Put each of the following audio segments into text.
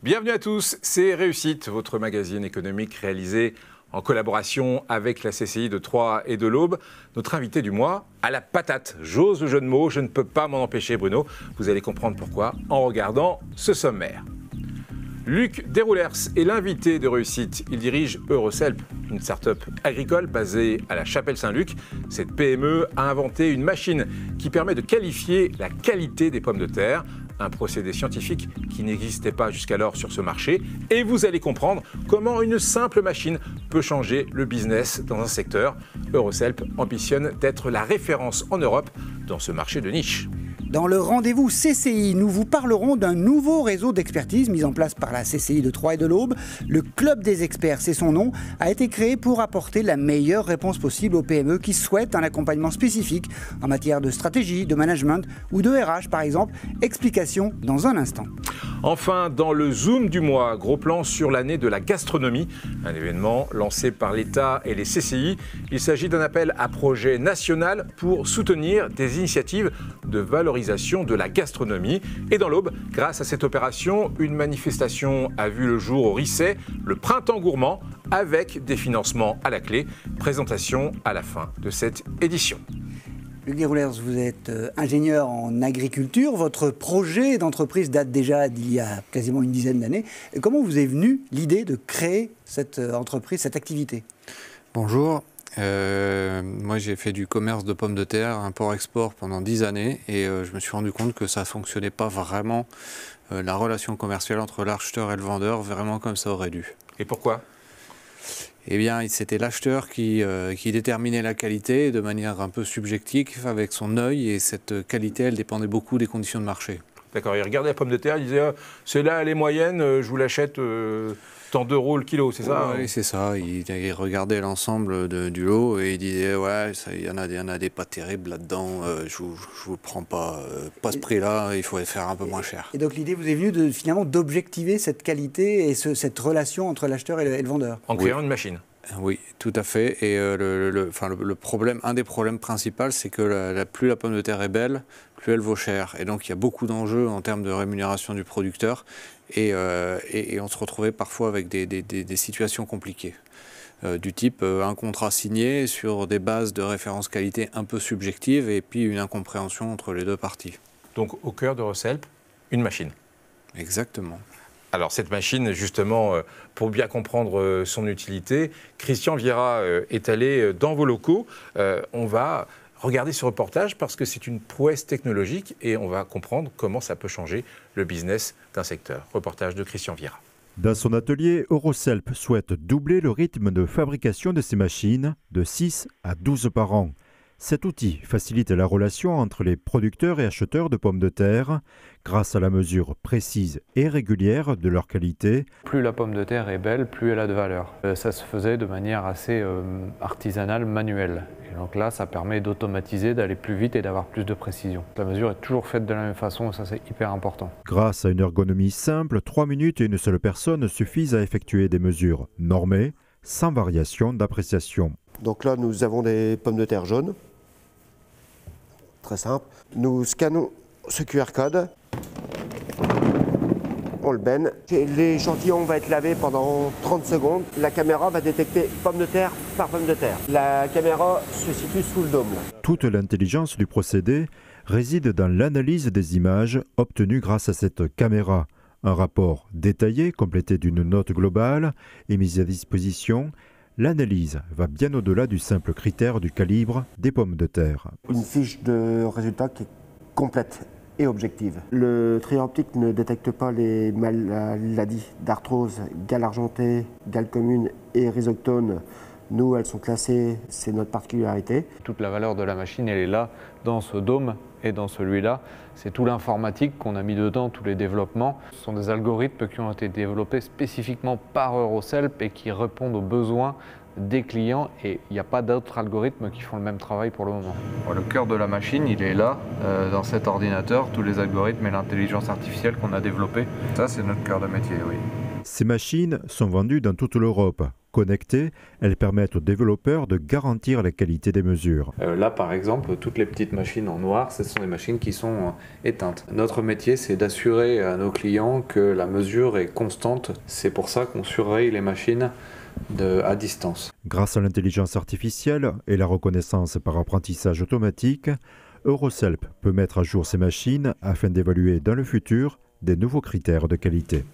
Bienvenue à tous, c'est Réussite, votre magazine économique réalisé en collaboration avec la CCI de Troyes et de l'Aube. Notre invité du mois, à la patate. J'ose le jeu de mots, je ne peux pas m'en empêcher Bruno. Vous allez comprendre pourquoi en regardant ce sommaire. Luc Desroulers est l'invité de Réussite. Il dirige Eurocelp, une start-up agricole basée à la Chapelle-Saint-Luc. Cette PME a inventé une machine qui permet de qualifier la qualité des pommes de terre. Un procédé scientifique qui n'existait pas jusqu'alors sur ce marché. Et vous allez comprendre comment une simple machine peut changer le business dans un secteur. Eurocelp ambitionne d'être la référence en Europe dans ce marché de niche. Dans le rendez-vous CCI, nous vous parlerons d'un nouveau réseau d'expertise mis en place par la CCI de Troyes et de l'Aube. Le Club des experts, c'est son nom, a été créé pour apporter la meilleure réponse possible aux PME qui souhaitent un accompagnement spécifique en matière de stratégie, de management ou de RH par exemple. Explication dans un instant. Enfin, dans le Zoom du mois, gros plan sur l'année de la gastronomie, un événement lancé par l'État et les CCI. Il s'agit d'un appel à projet national pour soutenir des initiatives de valorisation de la gastronomie. Et dans l'Aube, grâce à cette opération, une manifestation a vu le jour au Risset, le printemps gourmand, avec des financements à la clé. Présentation à la fin de cette édition. Luc Desroulers, vous êtes ingénieur en agriculture. Votre projet d'entreprise date déjà d'il y a quasiment une dizaine d'années. Comment vous est venue l'idée de créer cette entreprise, cette activité ? Bonjour. Moi, j'ai fait du commerce de pommes de terre, import-export pendant 10 années et je me suis rendu compte que ça ne fonctionnait pas vraiment, la relation commerciale entre l'acheteur et le vendeur, vraiment comme ça aurait dû. Et pourquoi ? Eh bien, c'était l'acheteur qui déterminait la qualité de manière un peu subjective avec son œil et cette qualité, elle dépendait beaucoup des conditions de marché. D'accord, il regardait la pomme de terre, il disait celle-là elle est moyenne, je vous l'achète tant d'euros le kilo, c'est ça ? Oui, c'est ça. Il regardait l'ensemble du lot et il disait ouais, il y en a des pas terribles là-dedans, je vous prends pas ce prix-là, il faut faire un peu moins cher. Et donc l'idée vous est venue finalement d'objectiver cette qualité et cette relation entre l'acheteur et le vendeur ? En créant une machine. Oui, tout à fait. Et le problème, un des problèmes principaux, c'est que plus la pomme de terre est belle, plus elle vaut cher. Et donc il y a beaucoup d'enjeux en termes de rémunération du producteur. Et on se retrouvait parfois avec des situations compliquées. Du type un contrat signé sur des bases de référence qualité un peu subjectives et puis une incompréhension entre les deux parties. Donc au cœur d'Eurocelp, une machine. Exactement. Alors cette machine, justement, pour bien comprendre son utilité, Christian Viera est allé dans vos locaux. On va regarder ce reportage parce que c'est une prouesse technologique et on va comprendre comment ça peut changer le business d'un secteur. Reportage de Christian Viera. Dans son atelier, Eurocelp souhaite doubler le rythme de fabrication de ces machines de 6 à 12 par an. Cet outil facilite la relation entre les producteurs et acheteurs de pommes de terre grâce à la mesure précise et régulière de leur qualité. Plus la pomme de terre est belle, plus elle a de valeur. Ça se faisait de manière assez artisanale, manuelle. Et donc là, ça permet d'automatiser, d'aller plus vite et d'avoir plus de précision. La mesure est toujours faite de la même façon et ça, c'est hyper important. Grâce à une ergonomie simple, 3 minutes et une seule personne suffisent à effectuer des mesures normées, sans variation d'appréciation. Donc là, nous avons des pommes de terre jaunes. Très simple. Nous scannons ce QR code. On le baigne. L'échantillon va être lavé pendant 30 secondes. La caméra va détecter pomme de terre par pomme de terre. La caméra se situe sous le dôme. Toute l'intelligence du procédé réside dans l'analyse des images obtenues grâce à cette caméra. Un rapport détaillé, complété d'une note globale, est mis à disposition. L'analyse va bien au-delà du simple critère du calibre des pommes de terre. Une fiche de résultat qui est complète et objective. Le trieur optique ne détecte pas les maladies d'arthrose, gale argentée, gale commune et rhizoctone. Nous, elles sont classées, c'est notre particularité. Toute la valeur de la machine, elle est là, dans ce dôme et dans celui-là. C'est tout l'informatique qu'on a mis dedans, tous les développements. Ce sont des algorithmes qui ont été développés spécifiquement par Eurocelp et qui répondent aux besoins des clients. Et il n'y a pas d'autres algorithmes qui font le même travail pour le moment. Le cœur de la machine, il est là, dans cet ordinateur, tous les algorithmes et l'intelligence artificielle qu'on a développés. Ça, c'est notre cœur de métier, oui. Ces machines sont vendues dans toute l'Europe. connectées, elles permettent aux développeurs de garantir la qualité des mesures. Là, par exemple, toutes les petites machines en noir, ce sont des machines qui sont éteintes. Notre métier, c'est d'assurer à nos clients que la mesure est constante. C'est pour ça qu'on surveille les machines à distance. Grâce à l'intelligence artificielle et la reconnaissance par apprentissage automatique, Eurocelp peut mettre à jour ses machines afin d'évaluer dans le futur des nouveaux critères de qualité.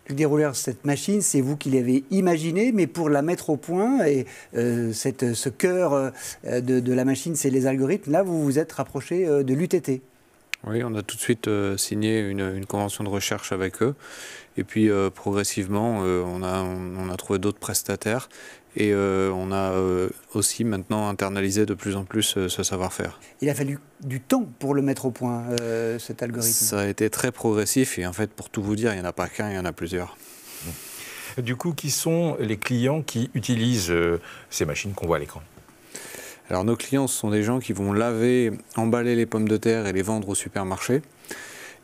Le dérouleur de cette machine, c'est vous qui l'avez imaginé, mais pour la mettre au point, et ce cœur de la machine, c'est les algorithmes, là vous vous êtes rapproché de l'UTT. Oui, on a tout de suite signé une convention de recherche avec eux. Et puis progressivement, on a trouvé d'autres prestataires. Et on a aussi maintenant internalisé de plus en plus ce savoir-faire. Il a fallu du temps pour le mettre au point, cet algorithme. Ça a été très progressif et en fait, pour tout vous dire, il n'y en a pas qu'un, il y en a plusieurs. Du coup, qui sont les clients qui utilisent ces machines qu'on voit à l'écran ? Alors nos clients, ce sont des gens qui vont laver, emballer les pommes de terre et les vendre au supermarché.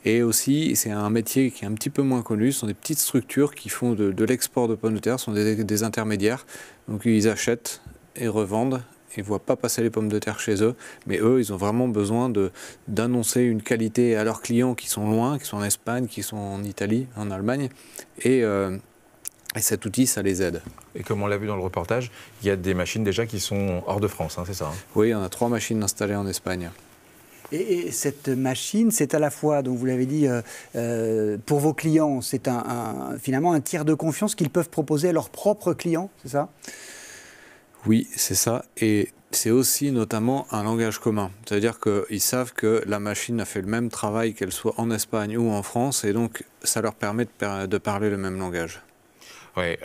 Et aussi, c'est un métier qui est un petit peu moins connu, ce sont des petites structures qui font de l'export de pommes de terre, ce sont des intermédiaires. Donc ils achètent et revendent, ils ne voient pas passer les pommes de terre chez eux, mais eux, ils ont vraiment besoin d'annoncer une qualité à leurs clients qui sont loin, qui sont en Espagne, qui sont en Italie, en Allemagne. Et cet outil, ça les aide. Et comme on l'a vu dans le reportage, il y a des machines déjà qui sont hors de France, hein, c'est ça ? Oui, on a 3 machines installées en Espagne. Et cette machine, c'est à la fois, donc vous l'avez dit, pour vos clients, c'est finalement un tiers de confiance qu'ils peuvent proposer à leurs propres clients, c'est ça ? Oui, c'est ça. Et c'est aussi notamment un langage commun. C'est-à-dire qu'ils savent que la machine a fait le même travail qu'elle soit en Espagne ou en France, et donc ça leur permet de parler le même langage. Ouais,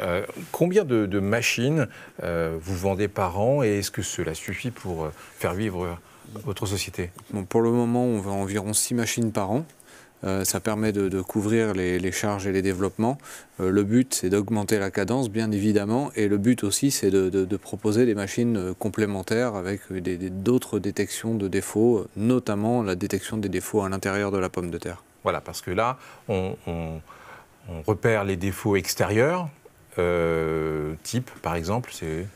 combien de machines vous vendez par an et est-ce que cela suffit pour faire vivre votre société ? Bon, pour le moment, on vend environ 6 machines par an. Ça permet de couvrir les charges et les développements. Le but, c'est d'augmenter la cadence, bien évidemment, et le but aussi, c'est de proposer des machines complémentaires avec d'autres détections de défauts, notamment la détection des défauts à l'intérieur de la pomme de terre. Voilà, parce que là, on repère les défauts extérieurs, type, par exemple, c'est...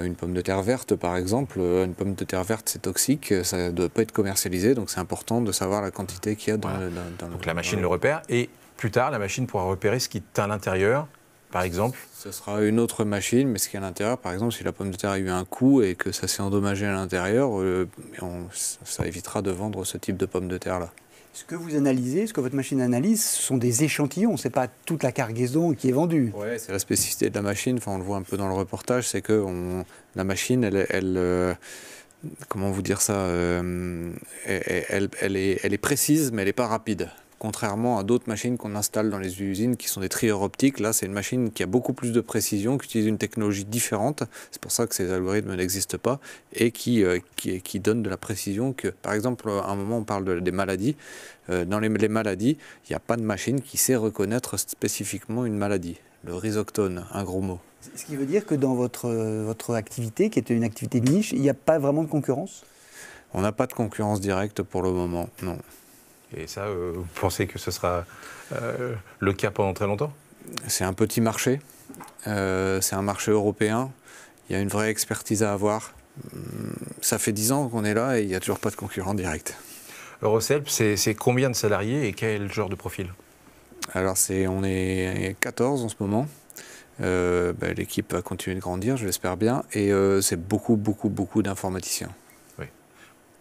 Une pomme de terre verte, par exemple, une pomme de terre verte, c'est toxique, ça ne doit pas être commercialisé, donc c'est important de savoir la quantité qu'il y a dans le... Donc la machine le repère, et plus tard, la machine pourra repérer ce qui est à l'intérieur, par exemple. Ce sera une autre machine, mais ce qui est à l'intérieur, par exemple, si la pomme de terre a eu un coup et que ça s'est endommagé à l'intérieur, ça évitera de vendre ce type de pomme de terre-là. Ce que vous analysez, ce que votre machine analyse, ce sont des échantillons, ce n'est pas toute la cargaison qui est vendue. Oui, c'est la spécificité de la machine, enfin, on le voit un peu dans le reportage, c'est que la machine, elle comment vous dire ça, elle est précise, mais elle n'est pas rapide. Contrairement à d'autres machines qu'on installe dans les usines qui sont des trieurs optiques, là c'est une machine qui a beaucoup plus de précision, qui utilise une technologie différente, c'est pour ça que ces algorithmes n'existent pas, et qui donne de la précision que, par exemple, à un moment on parle des maladies, dans les maladies, il n'y a pas de machine qui sait reconnaître spécifiquement une maladie. Le rhizoctone, un gros mot. Ce qui veut dire que dans votre activité, qui est une activité de niche, il n'y a pas vraiment de concurrence ? On n'a pas de concurrence directe pour le moment, non. Et ça, vous pensez que ce sera le cas pendant très longtemps ? C'est un petit marché, c'est un marché européen, il y a une vraie expertise à avoir. Ça fait 10 ans qu'on est là et il n'y a toujours pas de concurrent direct. Eurocelp, c'est combien de salariés et quel genre de profil ? Alors on est 14 en ce moment. L'équipe va continuer de grandir, je l'espère bien, et c'est beaucoup d'informaticiens. Oui,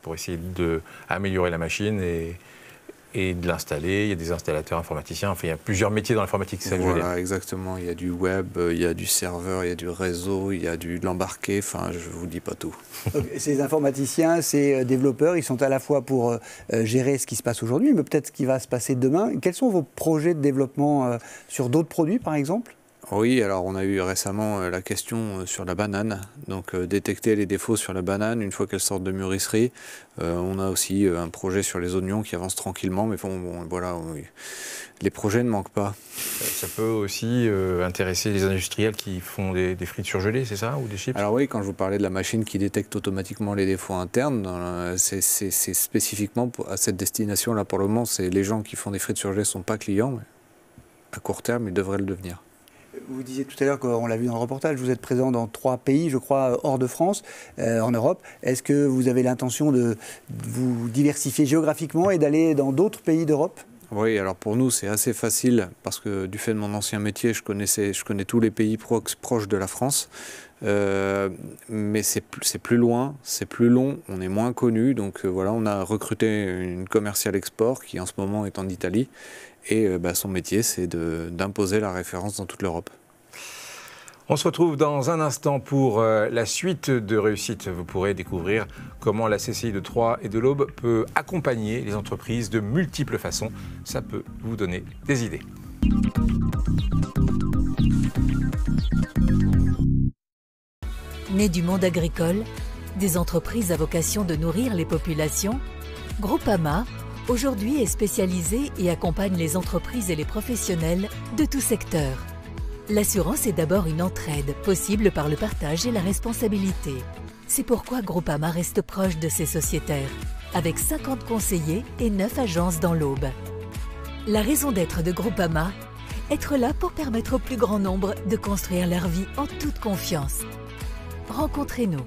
pour essayer d'améliorer la machine et de l'installer. Il y a des installateurs informaticiens, enfin il y a plusieurs métiers dans l'informatique, c'est ça que je veux dire. Voilà, exactement, il y a du web, il y a du serveur, il y a du réseau, il y a de l'embarqué, enfin je ne vous dis pas tout. Donc, ces informaticiens, ces développeurs, ils sont à la fois pour gérer ce qui se passe aujourd'hui, mais peut-être ce qui va se passer demain. Quels sont vos projets de développement sur d'autres produits par exemple ? Oui, alors on a eu récemment la question sur la banane, donc détecter les défauts sur la banane une fois qu'elle sort de mûrisserie. On a aussi un projet sur les oignons qui avance tranquillement, mais bon voilà, oui. Les projets ne manquent pas. Ça peut aussi intéresser les industriels qui font des frites surgelées, c'est ça, ou des chips ? Alors oui, quand je vous parlais de la machine qui détecte automatiquement les défauts internes, c'est spécifiquement à cette destination-là. Pour le moment, les gens qui font des frites surgelées ne sont pas clients, mais à court terme, ils devraient le devenir. Vous disiez tout à l'heure qu'on l'a vu dans le reportage, vous êtes présent dans 3 pays, je crois, hors de France, en Europe. Est-ce que vous avez l'intention de vous diversifier géographiquement et d'aller dans d'autres pays d'Europe ? Oui, alors pour nous, c'est assez facile parce que du fait de mon ancien métier, je connais tous les pays proches de la France. Mais c'est plus loin, c'est plus long, on est moins connu. Donc voilà, on a recruté une commerciale export qui en ce moment est en Italie. Et son métier, c'est d'imposer la référence dans toute l'Europe. On se retrouve dans un instant pour la suite de réussite. Vous pourrez découvrir comment la CCI de Troyes et de l'Aube peut accompagner les entreprises de multiples façons. Ça peut vous donner des idées. Né du monde agricole, des entreprises à vocation de nourrir les populations, Groupama, aujourd'hui, est spécialisé et accompagne les entreprises et les professionnels de tout secteur. L'assurance est d'abord une entraide, possible par le partage et la responsabilité. C'est pourquoi Groupama reste proche de ses sociétaires, avec 50 conseillers et 9 agences dans l'Aube. La raison d'être de Groupama, être là pour permettre au plus grand nombre de construire leur vie en toute confiance. Rencontrez-nous.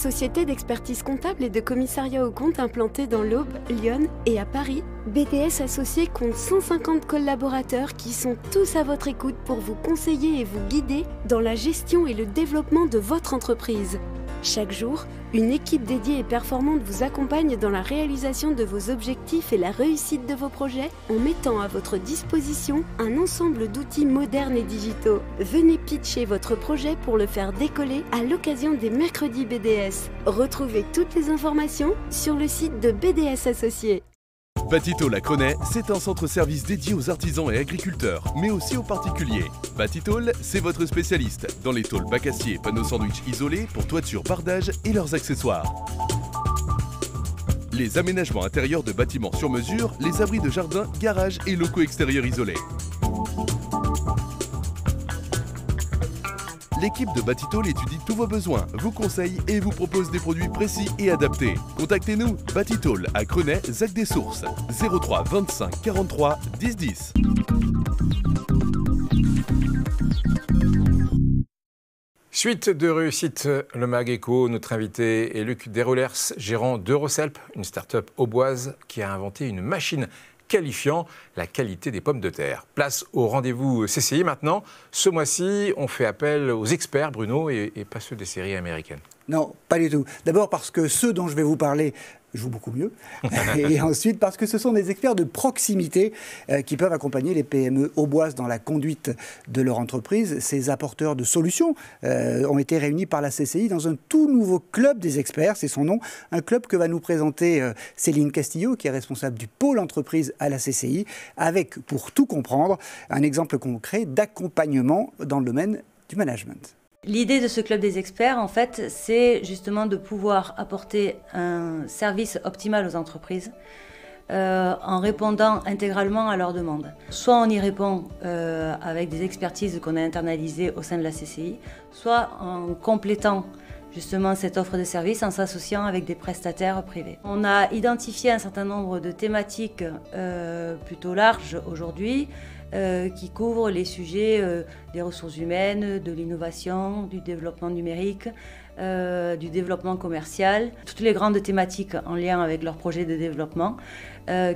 Société d'expertise comptable et de commissariat aux comptes implantée dans l'Aube, Lyon et à Paris, BDS Associés compte 150 collaborateurs qui sont tous à votre écoute pour vous conseiller et vous guider dans la gestion et le développement de votre entreprise. Chaque jour, une équipe dédiée et performante vous accompagne dans la réalisation de vos objectifs et la réussite de vos projets en mettant à votre disposition un ensemble d'outils modernes et digitaux. Venez pitcher votre projet pour le faire décoller à l'occasion des mercredis BDS. Retrouvez toutes les informations sur le site de BDS Associés. Batitol à Crenay, c'est un centre-service dédié aux artisans et agriculteurs, mais aussi aux particuliers. Batitol, c'est votre spécialiste dans les tôles bacassiers et panneaux sandwich isolés pour toiture, bardage et leurs accessoires. Les aménagements intérieurs de bâtiments sur mesure, les abris de jardin, garages et locaux extérieurs isolés. L'équipe de Batitol étudie tous vos besoins, vous conseille et vous propose des produits précis et adaptés. Contactez-nous, Batitol à Crenay, Zac des Sources, 03 25 43 10 10. Suite de réussite, le Mag Eco. Notre invité est Luc Desroulers, gérant d'Eurocelp, une start-up auboise qui a inventé une machine qualifiant la qualité des pommes de terre. Place au rendez-vous CCI maintenant. Ce mois-ci, on fait appel aux experts, Bruno, et pas ceux des séries américaines. Non, pas du tout. D'abord parce que ceux dont je vais vous parler jouent beaucoup mieux. Et ensuite parce que ce sont des experts de proximité qui peuvent accompagner les PME auboises dans la conduite de leur entreprise. Ces apporteurs de solutions ont été réunis par la CCI dans un tout nouveau club des experts, c'est son nom. Un club que va nous présenter Céline Castillo, qui est responsable du pôle entreprise à la CCI, avec, pour tout comprendre, un exemple concret d'accompagnement dans le domaine du management. L'idée de ce club des experts, en fait, c'est justement de pouvoir apporter un service optimal aux entreprises en répondant intégralement à leurs demandes. Soit on y répond avec des expertises qu'on a internalisées au sein de la CCI, soit en complétant justement cette offre de service en s'associant avec des prestataires privés. On a identifié un certain nombre de thématiques plutôt larges aujourd'hui, qui couvrent les sujets des ressources humaines, de l'innovation, du développement numérique, du développement commercial, toutes les grandes thématiques en lien avec leurs projets de développement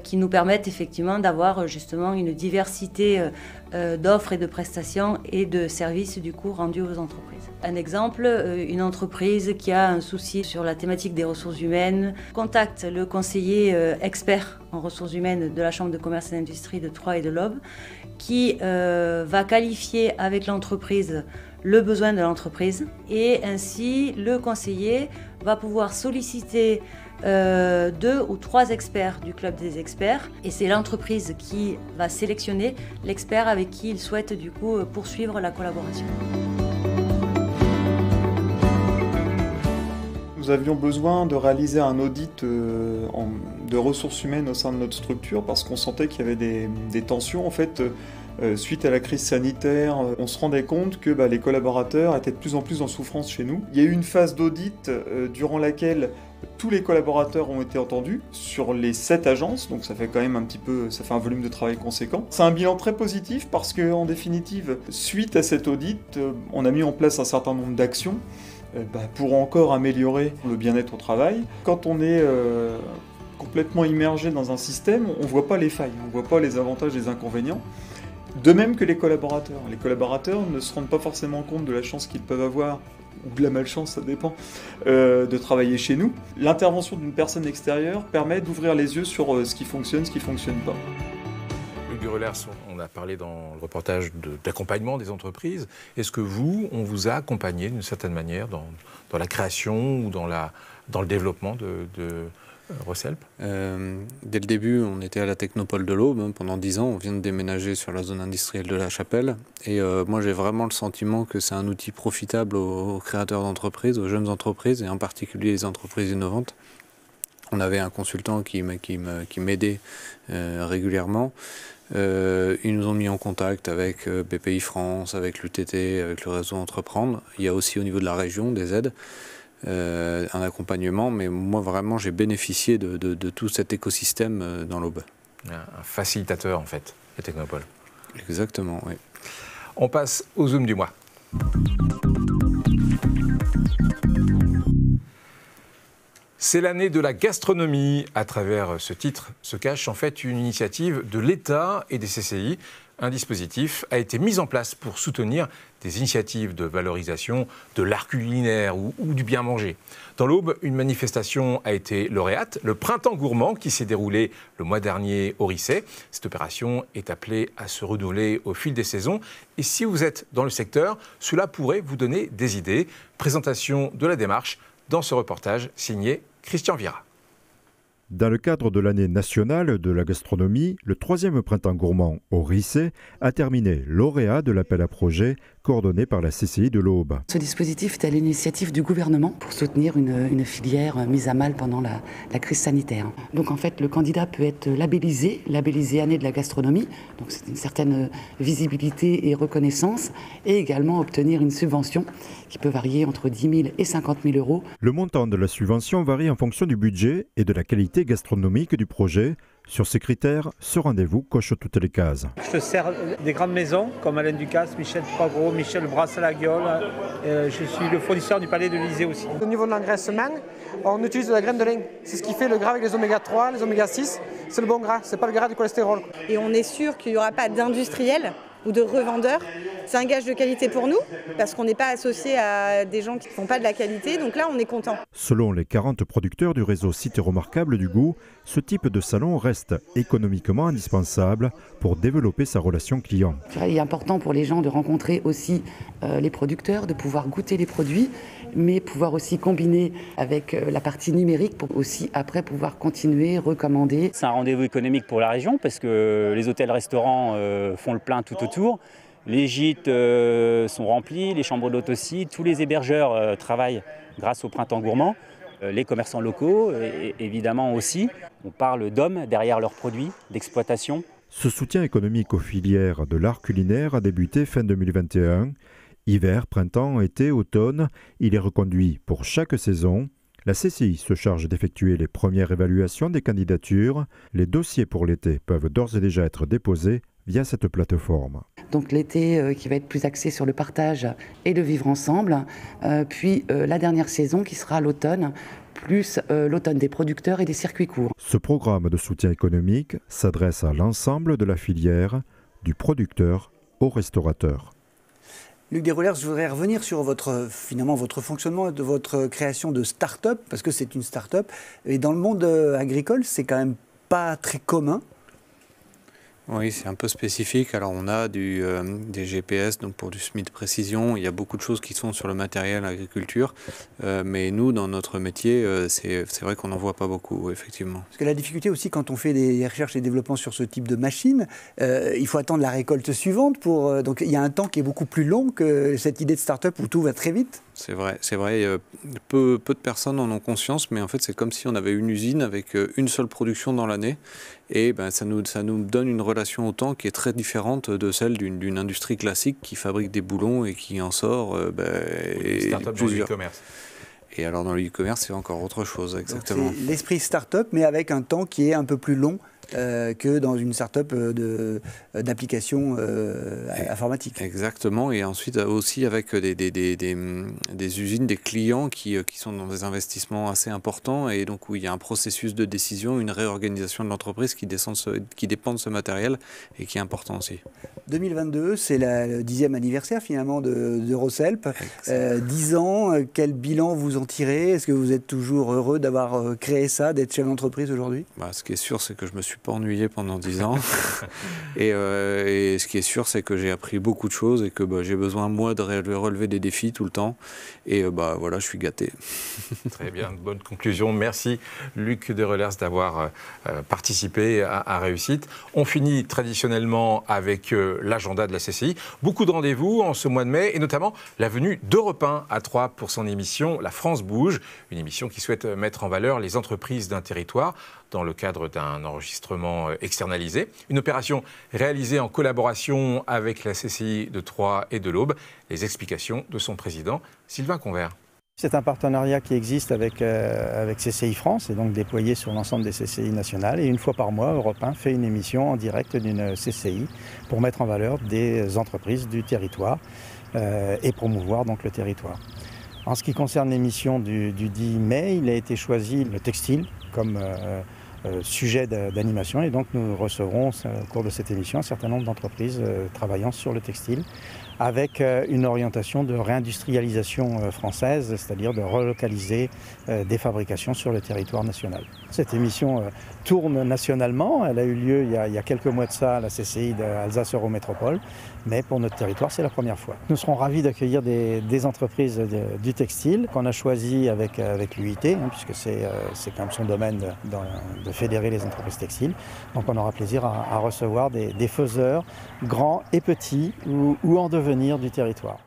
qui nous permettent effectivement d'avoir justement une diversité d'offres et de prestations et de services du coup rendus aux entreprises. Un exemple, une entreprise qui a un souci sur la thématique des ressources humaines contacte le conseiller expert en ressources humaines de la Chambre de commerce et d'industrie de Troyes et de l'Aube qui va qualifier avec l'entreprise le besoin de l'entreprise et ainsi le conseiller va pouvoir solliciter 2 ou 3 experts du club des experts et c'est l'entreprise qui va sélectionner l'expert avec qui il souhaite du coup poursuivre la collaboration. Nous avions besoin de réaliser un audit de ressources humaines au sein de notre structure parce qu'on sentait qu'il y avait des tensions. En fait, Suite à la crise sanitaire, on se rendait compte que les collaborateurs étaient de plus en plus en souffrance chez nous. Il y a eu une phase d'audit durant laquelle tous les collaborateurs ont été entendus sur les 7 agences, donc ça fait quand même ça fait un volume de travail conséquent. C'est un bilan très positif parce qu'en définitive, suite à cet audit, on a mis en place un certain nombre d'actions pour encore améliorer le bien-être au travail. Quand on est complètement immergé dans un système, on ne voit pas les failles, on ne voit pas les avantages et les inconvénients. De même que les collaborateurs. Les collaborateurs ne se rendent pas forcément compte de la chance qu'ils peuvent avoir, ou de la malchance, ça dépend, de travailler chez nous. L'intervention d'une personne extérieure permet d'ouvrir les yeux sur ce qui fonctionne, ce qui ne fonctionne pas. Luc Durelers, on a parlé dans le reportage d'accompagnement des entreprises. Est-ce que on vous a accompagné d'une certaine manière dans la création ou dans le développement de Recelp? Dès le début, on était à la Technopole de l'Aube pendant 10 ans. On vient de déménager sur la zone industrielle de La Chapelle. Et moi, j'ai vraiment le sentiment que c'est un outil profitable aux créateurs d'entreprises, aux jeunes entreprises, et en particulier les entreprises innovantes. On avait un consultant qui m'aidait régulièrement. Ils nous ont mis en contact avec BPI France, avec l'UTT, avec le réseau Entreprendre. Il y a aussi au niveau de la région des aides. Un accompagnement, mais moi vraiment j'ai bénéficié de tout cet écosystème dans l'Aube. Un facilitateur en fait, les Technopoles. Exactement, oui. On passe au Zoom du mois. C'est l'année de la gastronomie. À travers ce titre se cache en fait une initiative de l'État et des CCI. Un dispositif a été mis en place pour soutenir des initiatives de valorisation de l'art culinaire ou du bien manger. Dans l'Aube, une manifestation a été lauréate, le Printemps gourmand, qui s'est déroulé le mois dernier au Risset. Cette opération est appelée à se renouveler au fil des saisons. Et si vous êtes dans le secteur, cela pourrait vous donner des idées. Présentation de la démarche dans ce reportage signé Christian Vira. Dans le cadre de l'année nationale de la gastronomie, le 3e Printemps gourmand au Risset a terminé lauréat de l'appel à projet coordonné par la CCI de l'Aube. Ce dispositif est à l'initiative du gouvernement pour soutenir une filière mise à mal pendant la crise sanitaire. Donc en fait, le candidat peut être labellisé année de la gastronomie, donc c'est une certaine visibilité et reconnaissance, et également obtenir une subvention qui peut varier entre 10 000 et 50 000 euros. Le montant de la subvention varie en fonction du budget et de la qualité gastronomique du projet. Sur ces critères, ce rendez-vous coche toutes les cases. Je sers des grandes maisons comme Alain Ducasse, Michel Poivreau, Michel Brasse-la-Guiole. Je suis le fournisseur du Palais de l'Élysée aussi. Au niveau de l'engraissement, on utilise de la graine de lin. C'est ce qui fait le gras avec les oméga 3, les oméga 6. C'est le bon gras, c'est pas le gras du cholestérol. Et on est sûr qu'il n'y aura pas d'industriels ou de revendeurs. C'est un gage de qualité pour nous, parce qu'on n'est pas associé à des gens qui ne font pas de la qualité, donc là on est content. Selon les 40 producteurs du réseau Cités Remarquables du goût, ce type de salon reste économiquement indispensable pour développer sa relation client. Il est important pour les gens de rencontrer aussi les producteurs, de pouvoir goûter les produits, mais pouvoir aussi combiner avec la partie numérique pour aussi après pouvoir continuer, recommander. C'est un rendez-vous économique pour la région parce que les hôtels-restaurants font le plein tout autour. Les gîtes sont remplis, les chambres d'hôtes aussi, tous les hébergeurs travaillent grâce au Printemps gourmand, les commerçants locaux évidemment aussi. On parle d'hommes derrière leurs produits, d'exploitation. Ce soutien économique aux filières de l'art culinaire a débuté fin 2021. Hiver, printemps, été, automne, il est reconduit pour chaque saison. La CCI se charge d'effectuer les premières évaluations des candidatures. Les dossiers pour l'été peuvent d'ores et déjà être déposés via cette plateforme. Donc l'été qui va être plus axé sur le partage et le vivre ensemble, puis la dernière saison qui sera l'automne, plus l'automne des producteurs et des circuits courts. Ce programme de soutien économique s'adresse à l'ensemble de la filière, du producteur au restaurateur. Luc Durelers, je voudrais revenir sur votre fonctionnement, de votre création de start-up, parce que c'est une start-up. Et dans le monde agricole, c'est quand même pas très commun. Oui, c'est un peu spécifique. Alors on a des GPS donc pour du semis de précision. Il y a beaucoup de choses qui sont sur le matériel agriculture. Mais nous, dans notre métier, c'est vrai qu'on n'en voit pas beaucoup, effectivement. Parce que la difficulté aussi, quand on fait des recherches et développements sur ce type de machine, il faut attendre la récolte suivante. Donc il y a un temps qui est beaucoup plus long que cette idée de start-up où tout va très vite. C'est vrai. Peu de personnes en ont conscience, mais en fait, c'est comme si on avait une usine avec une seule production dans l'année. Et ça nous donne une relation au temps qui est très différente de celle d'une industrie classique qui fabrique des boulons et qui en sort start-up dans le e-commerce. Et alors dans le e-commerce, c'est encore autre chose, exactement. C'est l'esprit start-up, mais avec un temps qui est un peu plus long que dans une start-up d'application informatique. Exactement, et ensuite aussi avec des usines, des clients qui sont dans des investissements assez importants, et donc où il y a un processus de décision, une réorganisation de l'entreprise qui dépend de ce matériel et qui est important aussi. 2022, c'est le 10e anniversaire finalement de Rosselp. 10 ans, quel bilan vous en tirez? Est-ce que vous êtes toujours heureux d'avoir créé ça, d'être chef d'entreprise aujourd'hui? Ce qui est sûr, c'est que je me suis pas ennuyé pendant 10 ans. et ce qui est sûr, c'est que j'ai appris beaucoup de choses et que j'ai besoin, moi, de relever des défis tout le temps. Et voilà, je suis gâté. Très bien, bonne conclusion. Merci Luc de Relers d'avoir participé à Réussite. On finit traditionnellement avec l'agenda de la CCI. Beaucoup de rendez-vous en ce mois de mai et notamment la venue d'Europe 1 à Troyes pour son émission La France bouge, une émission qui souhaite mettre en valeur les entreprises d'un territoire dans le cadre d'un enregistrement externalisé. Une opération réalisée en collaboration avec la CCI de Troyes et de l'Aube. Les explications de son président, Sylvain Convert. C'est un partenariat qui existe avec CCI France et donc déployé sur l'ensemble des CCI nationales. Et une fois par mois, Europe 1 fait une émission en direct d'une CCI pour mettre en valeur des entreprises du territoire et promouvoir donc le territoire. En ce qui concerne l'émission du 10 mai, il a été choisi le textile comme sujet d'animation et donc nous recevrons au cours de cette émission un certain nombre d'entreprises travaillant sur le textile avec une orientation de réindustrialisation française, c'est-à-dire de relocaliser des fabrications sur le territoire national. Cette émission tourne nationalement, elle a eu lieu il y a quelques mois de ça à la CCI d'Alsace Eurométropole, mais pour notre territoire c'est la première fois. Nous serons ravis d'accueillir des entreprises du textile qu'on a choisi avec l'UIT, puisque c'est quand même son domaine de fédérer les entreprises textiles. Donc on aura plaisir à recevoir des faiseurs, grands et petits, ou en devenir du territoire.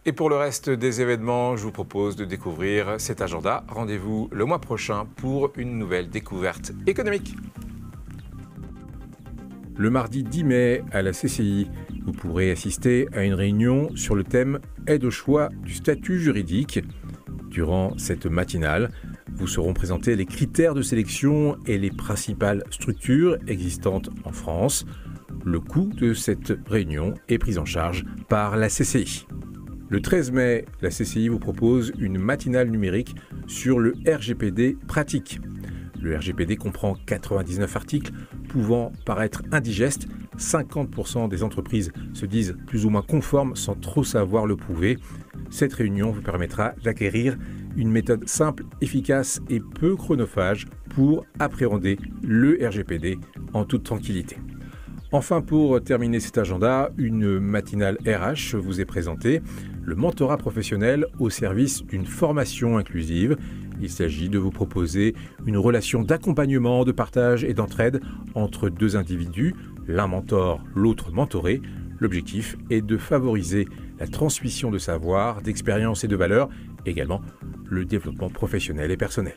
Et pour le reste des événements, je vous propose de découvrir cet agenda. Rendez-vous le mois prochain pour une nouvelle découverte économique. Le mardi 10 mai à la CCI, vous pourrez assister à une réunion sur le thème « Aide au choix du statut juridique ». Durant cette matinale, vous seront présentés les critères de sélection et les principales structures existantes en France. Le coût de cette réunion est pris en charge par la CCI. Le 13 mai, la CCI vous propose une matinale numérique sur le RGPD pratique. Le RGPD comprend 99 articles pouvant paraître indigestes. 50% des entreprises se disent plus ou moins conformes sans trop savoir le prouver. Cette réunion vous permettra d'acquérir une méthode simple, efficace et peu chronophage pour appréhender le RGPD en toute tranquillité. Enfin, pour terminer cet agenda, une matinale RH vous est présentée, le mentorat professionnel au service d'une formation inclusive. Il s'agit de vous proposer une relation d'accompagnement, de partage et d'entraide entre deux individus, l'un mentor, l'autre mentoré. L'objectif est de favoriser la transmission de savoir, d'expériences et de valeurs, également le développement professionnel et personnel.